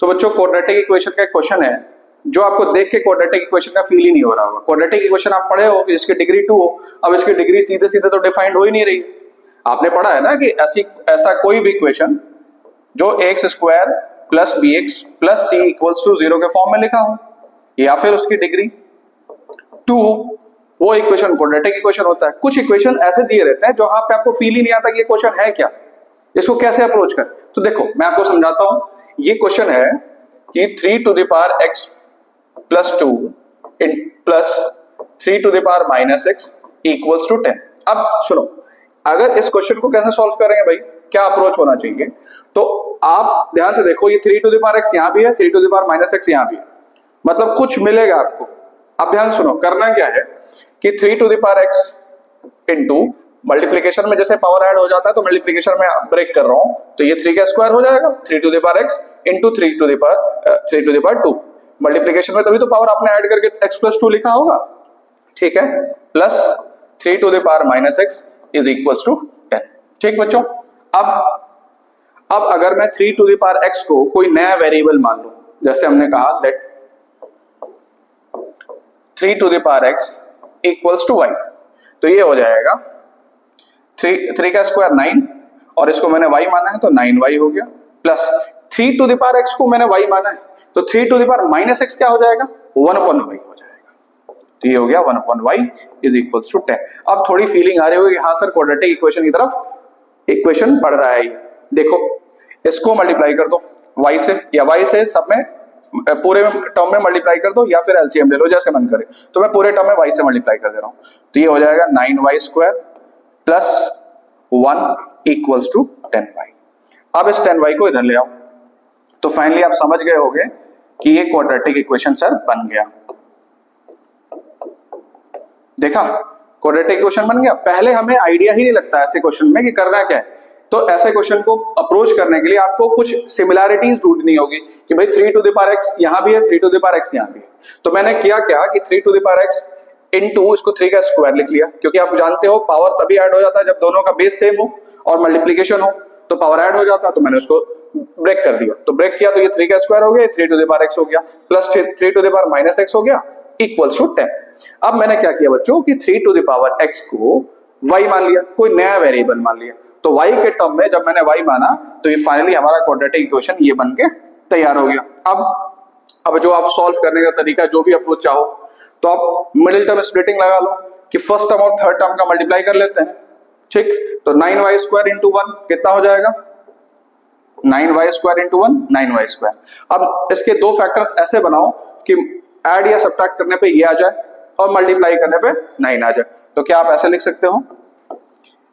तो बच्चों quadratic equation का एक क्वेश्चन है जो आपको देख के क्वाड्रेटिक इक्वेशन का फील ही नहीं हो रहा होगा। क्वाड्रेटिक इक्वेशन आप पढ़े हो, इसकी डिग्री 2 हो, अब इसकी डिग्री सीधे सीधे तो डिफाइंड हो ही नहीं रही। आपने पढ़ा है ना कि ऐसा कोई भी इक्वेशन जो x square plus b x plus c equals to 0 के फॉर्म में लिखा हो या फिर उसकी डिग्री 2 हो, वो इक्वेशन क्वाड्रेटिक इक्वेशन होता है। कुछ इक्वेशन ऐसे दिए रहते हैं जहां पे आपको फील ही नहीं आता कि ये क्वेश्चन है क्या, इसको कैसे अप्रोच करें। तो देखो मैं आपको समझाता हूं। ये क्वेश्चन है कि 3 to the power x plus 2 plus 3 to the power minus x equals to 10। अब सुनो, अगर इस क्वेश्चन को कैसे सॉल्व करेंगे भाई, क्या अप्रोच होना चाहिए, तो आप ध्यान से देखो। ये 3 टू द पावर x यहां भी है, 3 to the power minus x यहां भी है, मतलब कुछ मिलेगा आपको। अब ध्यान सुनो, करना क्या है कि 3 to the power x into multiplication में जैसे पावर ऐड हो जाता है तो मल्टीप्लीकेशन में ब्रेक कर रहा हूं, तो ये 3 का स्क्वायर हो जाएगा, 3 to the power x into 3 to the power 2। Multiplication में तभी तो पावर आपने ऐड करके x प्लस 2 लिखा होगा, ठीक है, plus 3 to the power minus x is equals to 10। ठीक बच्चों, अब अगर मैं 3 टू द पावर x को कोई नया वेरिएबल मान लूं, जैसे हमने कहा let 3 to the power x equals to y, तो ये हो जाएगा 3 का स्क्वायर 9 और इसको मैंने y माना है तो 9y हो गया, plus 3 to the power x को मैंने y माना है तो 3 to the power minus x क्या हो जाएगा, 1/y हो जाएगा, तो ये हो गया 1/y इज इक्वल्स टू 10। अब थोड़ी फीलिंग आ रही होगी हाँ सर क्वाड्रेटिक इक्वेशन की तरफ इक्वेशन बढ़ रहा है। देखो इसको मल्टीप्लाई कर दो y से या y से सब में पूरे टर्म में मल्टीप्लाई कर दो या फिर एलसीएम ले लो जैसे मन करे, तो मैं पूरे टर्म में y से मल्टीप्लाई कर दे रहा हूं, तो ये हो जाएगा 9y square plus 1 equals to 10y। अब इस 10y को इधर ले आओ, तो फाइनली आप समझ गए होंगे कि ये क्वाड्रेटिक इक्वेशन सर बन गया। देखा, क्वाड्रेटिक इक्वेशन बन गया। पहले हमें आइडिया ही नहीं लगता ऐसे क्वेश्चन में कि करना क्या है, तो ऐसे क्वेश्चन को अप्रोच करने के लिए आपको कुछ सिमिलैरिटीज ढूंढनी होगी कि भाई 3 टू द पावर x यहां भी है, 3 टू द पावर x यहां भी है। तो मैंने किया क्या कि 3 to the power x into इसको 3 का स्क्वायर लिख लिया, क्योंकि आप जानते हो पावर तभी ऐड हो जाता है जब दोनों का बेस सेम हो और मल्टीप्लिकेशन हो, तो पावर ऐड हो जाता है, तो मैंने उसको ब्रेक कर दिया। तो ब्रेक किया तो ये 3 का स्क्वायर हो गया, 3 टू द पावर x हो गया, plus 3 to the power minus x हो गया इक्वल्स टू 10। अब मैंने क्या किया बच्चों कि 3 टू द पावर x को y मान लिया, कोई नया वेरिएबल मान लिया, तो y के टर्म में जब मैंने y माना तो ये फाइनली हमारा क्वाड्रेटिक इक्वेशन ये बन के तैयार हो गया। अब जो आप सॉल्व करने का तरीका, जो भी अप्रोच चाहो, तो आप मिडिल टर्म स्प्लिटिंग लगा लो कि फर्स्ट टर्म और थर्ड टर्म का मल्टीप्लाई कर लेते हैं, ठीक। तो 9y स्क्वायर इंटू 1 कितना हो जाएगा, 9y square into 1 9y square. अब इसके दो फैक्टर्स ऐसे बनाओ कि ऐड या सब्ट्रैक्ट करने पे ये आ जाए और मल्टीप्लाई करने पे 9 आ जाए। तो क्या आप ऐसे लिख सकते हो,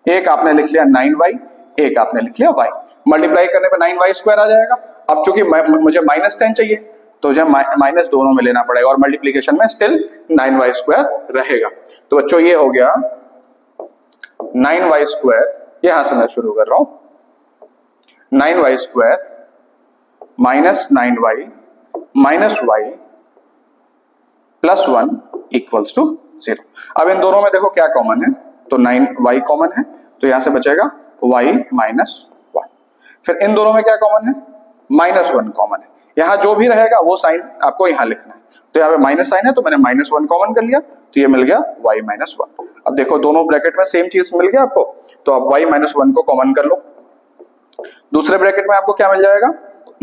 एक आपने लिख लिया 9y, एक आपने लिख लिया y, मल्टीप्लाई करने पे 9y स्क्वायर आ जाएगा। अब चूंकि मुझे -10 चाहिए तो मुझे माइनस दोनों में लेना पड़ेगा और मल्टीप्लिकेशन में स्टिल 9y स्क्वायर रहेगा। तो बच्चों ये हो गया 9y स्क्वायर, यहां से मैं शुरू कर रहा हूं, 9y square minus 9y minus y plus 1 equals to 0। अब इन दोनों में देखो क्या कॉमन है, तो 9y कॉमन है, तो यहां से बचेगा y माइनस 1। फिर इन दोनों में क्या कॉमन है, -1 कॉमन है, यहां जो भी रहेगा वो साइन आपको यहां लिखना है, तो यहाँ पे माइनस साइन है तो मैंने -1 कॉमन कर लिया, तो ये मिल गया y माइनस 1। अब देखो दोनों ब्रैकेट में सेम चीज मिल गया आपको, तो आप y माइनस 1 को कॉमन कर लो, दूसरे ब्रैकेट में आपको क्या मिल जाएगा,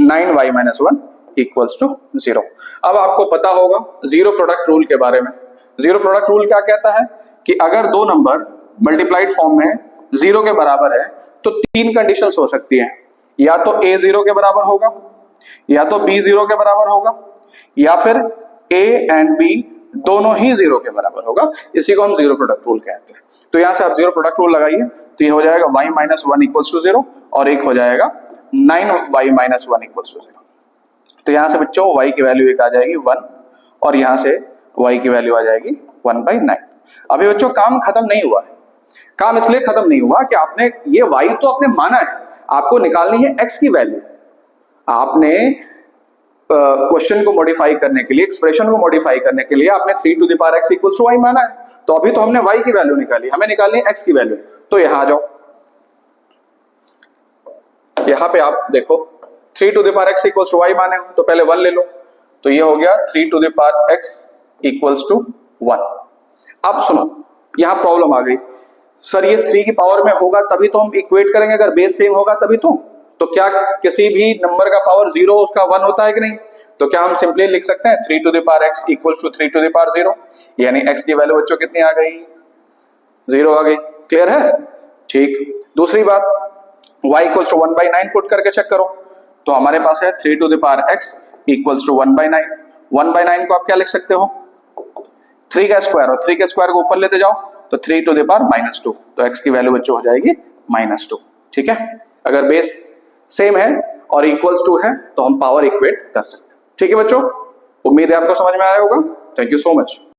9y माइनस 1 इक्वल्स टू 0। अब आपको पता होगा जीरो प्रोडक्ट रूल के बारे में। जीरो प्रोडक्ट रूल क्या कहता है कि अगर दो नंबर मल्टीप्लाइड फॉर्म में 0 के बराबर है तो 3 कंडीशंस हो सकती हैं, या तो a 0 के बराबर होगा, या तो b 0 के बराबर होगा, या फिर a एंड b दोनों ही 0 के बराबर होगा। इसी को हम जीरो प्रोडक्ट रूल कहते हैं। तो यहां से आप जीरो प्रोडक्ट रूल लगाइए, तो ये हो जाएगा y माइनस 1 इक्वल्स टू 0 और एक हो जाएगा 9y माइनस 1 इक्वल्स टू 0। तो यहां से बच्चों y की वैल्यू एक आ जाएगी 1 और यहां से y की वैल्यू आ जाएगी 1/9। अभी बच्चों काम खत्म नहीं हुआ है। काम इसलिए खत्म नहीं हुआ कि आपने ये y तो आपने माना है, आपको निकालनी है x की वैल्यू। आपने क्वेश्चन को मॉडिफाई करने के लिए, एक्सप्रेशन को मॉडिफाई करने के लिए आपने 3 to the power x equals to y माना है, तो अभी तो हमने y की वैल्यू निकाली, हमें निकालनी है x की वैल्यू। तो यहां आ जाओ, यहां पे आप देखो 3 to the power x equals to y माने हो तो पहले 1 ले लो, तो ये हो गया 3 to the power x equals to 1। अब सुनो यहां प्रॉब्लम आ गई, सर ये 3 की पावर में होगा तभी तो हम इक्वेट करेंगे, अगर बेस सेम होगा तभी तो क्या किसी भी नंबर का पावर 0 उसका 1 होता है कि नहीं? तो क्या हम सिंपली लिख सकते हैं 3 to the power x equals to 3 to the power 0, यानी x की वैल्यू बच्चों कितनी आ गई? 0 आ गई। क्लियर है? ठीक। दूसरी बात y इक्वल्स टू 1/9 पुट करके चेक करो, तो हमारे पास है 3 to the power x equals to 1/9। 1/9 को आप क्या लिख सकते हो? 3 का स्क्वायर, और 3 के स्क्वायर को ऊपर लेते जाओ तो 3 टू द पावर -2, तो x की वैल्यू बच्चों हो जाएगी -2। ठीक है, अगर बेस सेम है और इक्वल्स टू है तो हम पावर इक्वेट कर सकते हैं। ठीक है बच्चों, उम्मीद है आपको समझ में आया होगा। Thank you so much.